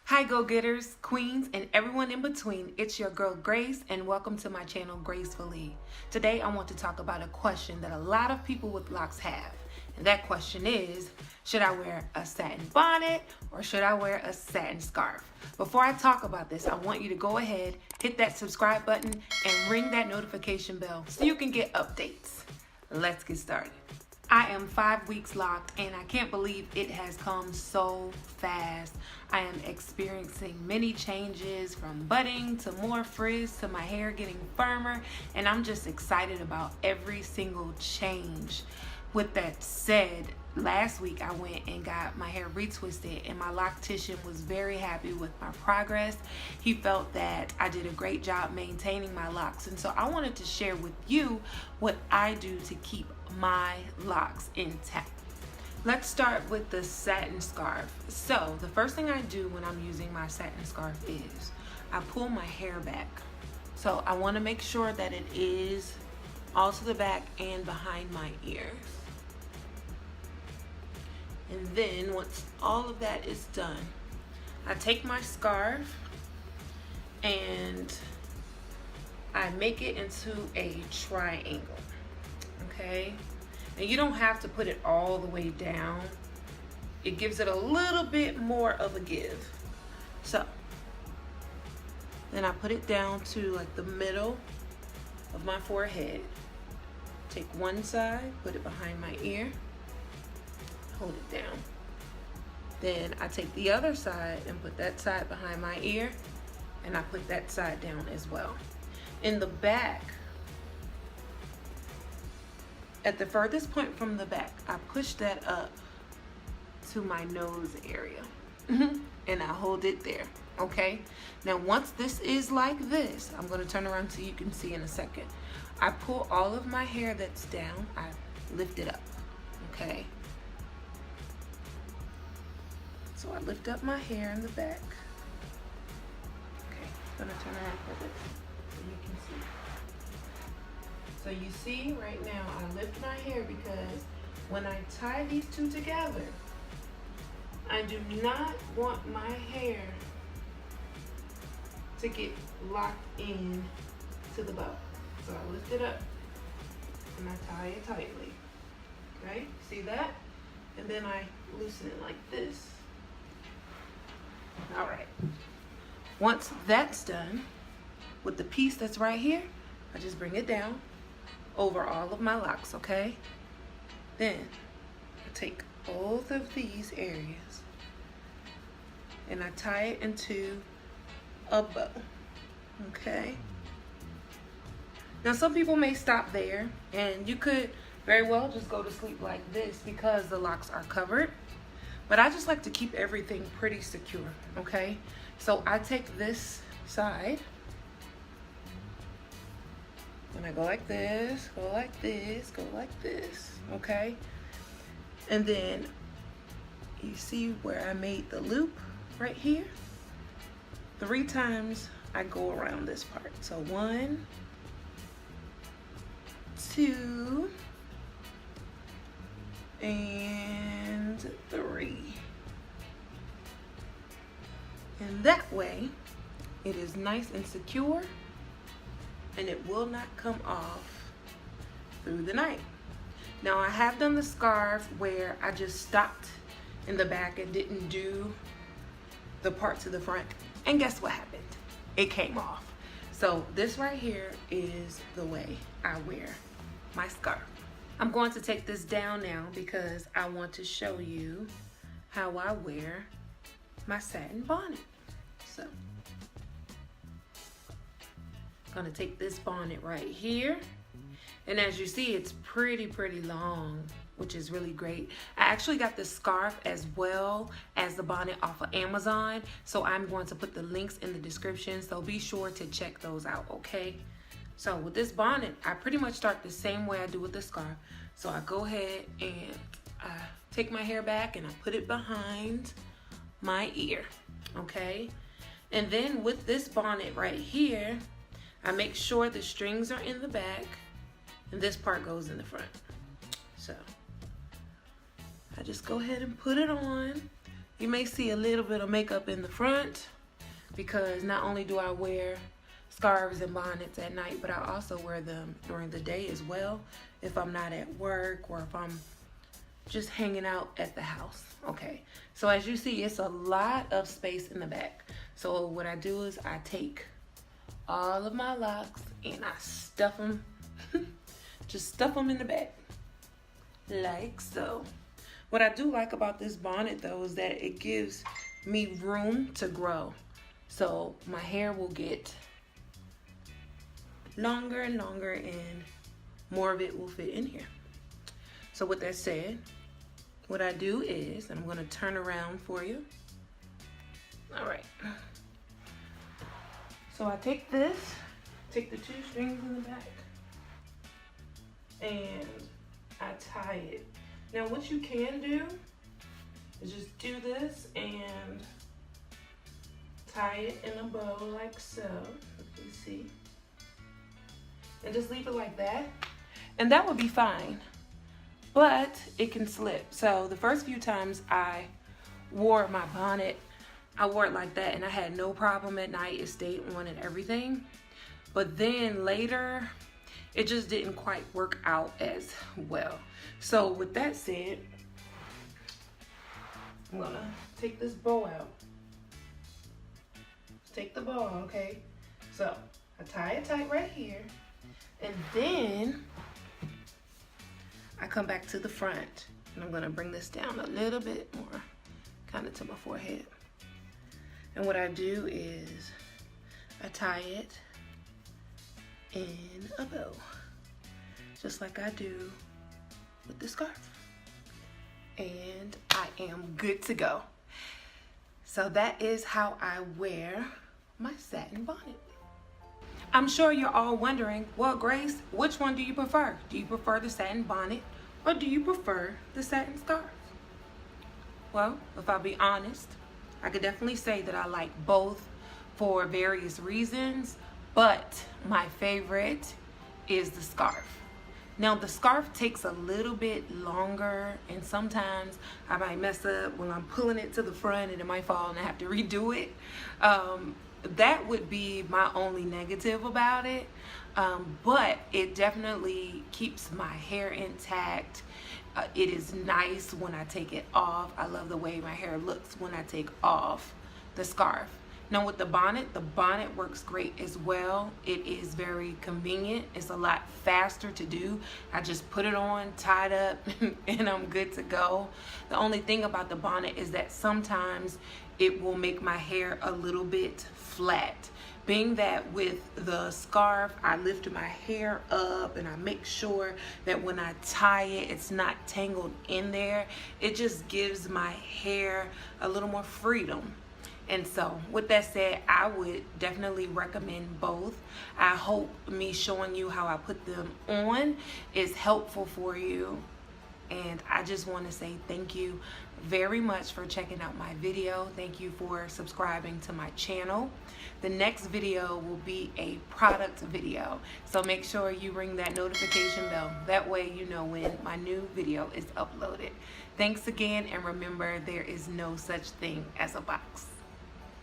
Hi go-getters, queens, and everyone in between. It's your girl Grace and welcome to my channel Gracefully. Today I want to talk about a question that a lot of people with locks have. And that question is, should I wear a satin bonnet or should I wear a satin scarf? Before I talk about this, I want you to go ahead, hit that subscribe button, and ring that notification bell so you can get updates. Let's get started. I am 5 weeks locked and I can't believe it has come so fast. I am experiencing many changes, from budding to more frizz to my hair getting firmer, and I'm just excited about every single change. With that said, last week I went and got my hair retwisted and my loctician was very happy with my progress. He felt that I did a great job maintaining my locks, and so I wanted to share with you what I do to keep my locks intact. Let's start with the satin scarf. So the first thing I do when I'm using my satin scarf is I pull my hair back. So I want to make sure that it is all to the back and behind my ears. And then once all of that is done, I take my scarf and I make it into a triangle. Okay, and you don't have to put it all the way down. It gives it a little bit more of a give. So then I put it down to like the middle of my forehead. Take one side, put it behind my ear, hold it down. Then I take the other side and put that side behind my ear, and I put that side down as well. In the back, at the furthest point from the back, I push that up to my nose area and I hold it there. Okay, now once this is like this, I'm going to turn around so you can see in a second. I pull all of my hair that's down, I lift it up. Okay, so I lift up my hair in the back. Okay, I'm going to turn around for this so you can see. So you see right now I lift my hair because when I tie these two together, I do not want my hair to get locked in to the bow. So I lift it up and I tie it tightly. Okay, see that? And then I loosen it like this. All right. Once that's done, with the piece that's right here, I just bring it down over all of my locks, okay? Then I take both of these areas and I tie it into a bow, okay? Now some people may stop there, and you could very well just go to sleep like this because the locks are covered, but I just like to keep everything pretty secure, okay? So I take this side and I go like this, go like this, go like this, okay? And then you see where I made the loop right here? 3 times I go around this part. So 1, 2, and 3. And that way, it is nice and secure, and it will not come off through the night. Now I have done the scarf where I just stopped in the back and didn't do the part to the front, and guess what happened? It came off. So this right here is the way I wear my scarf. I'm going to take this down now because I want to show you how I wear my satin bonnet. So I'm gonna take this bonnet right here, and as you see, it's pretty long, which is really great. I actually got the scarf as well as the bonnet off of Amazon, so I'm going to put the links in the description, so be sure to check those out, okay? So with this bonnet, I pretty much start the same way I do with the scarf. So I go ahead and I take my hair back and I put it behind my ear, okay? And then with this bonnet right here, I make sure the strings are in the back and this part goes in the front. So I just go ahead and put it on, You may see a little bit of makeup in the front because not only do I wear scarves and bonnets at night, but I also wear them during the day as well if I'm not at work or if I'm just hanging out at the house. Okay, so as you see, it's a lot of space in the back. So what I do is I take all of my locks and I stuff them, just stuff them in the back, like so. What I do like about this bonnet though is that it gives me room to grow. So my hair will get longer and longer and more of it will fit in here. So with that said, what I do is, I'm gonna turn around for you. All right. So I take this, take the 2 strings in the back, and I tie it. Now what you can do is just do this and tie it in a bow like so, you can see. And just leave it like that. And that would be fine, but it can slip. So the first few times I wore my bonnet, I wore it like that and I had no problem at night. It stayed on and everything. But then later, it just didn't quite work out as well. So with that said, I'm gonna take this bow out. Take the bow, okay? So I tie it tight right here, and then I come back to the front, and I'm gonna bring this down a little bit more, kind of to my forehead. And what I do is I tie it in a bow, just like I do with the scarf. And I am good to go. So that is how I wear my satin bonnet. I'm sure you're all wondering, well, Grace, which one do you prefer? Do you prefer the satin bonnet or do you prefer the satin scarf? Well, if I'll be honest, I could definitely say that I like both for various reasons, but my favorite is the scarf. Now the scarf takes a little bit longer and sometimes I might mess up when I'm pulling it to the front and it might fall and I have to redo it. That would be my only negative about it, but it definitely keeps my hair intact. It is nice when I take it off. I love the way my hair looks when I take off the scarf. Now with the bonnet works great as well. It is very convenient. It's a lot faster to do. I just put it on, tied up, and I'm good to go. The only thing about the bonnet is that sometimes it will make my hair a little bit flat. Being that with the scarf, I lift my hair up and I make sure that when I tie it, it's not tangled in there. It just gives my hair a little more freedom. And so with that said, I would definitely recommend both. I hope me showing you how I put them on is helpful for you. And I just want to say thank you very much for checking out my video. Thank you for subscribing to my channel. The next video will be a product video. So make sure you ring that notification bell. That way you know when my new video is uploaded. Thanks again, and remember, there is no such thing as a box.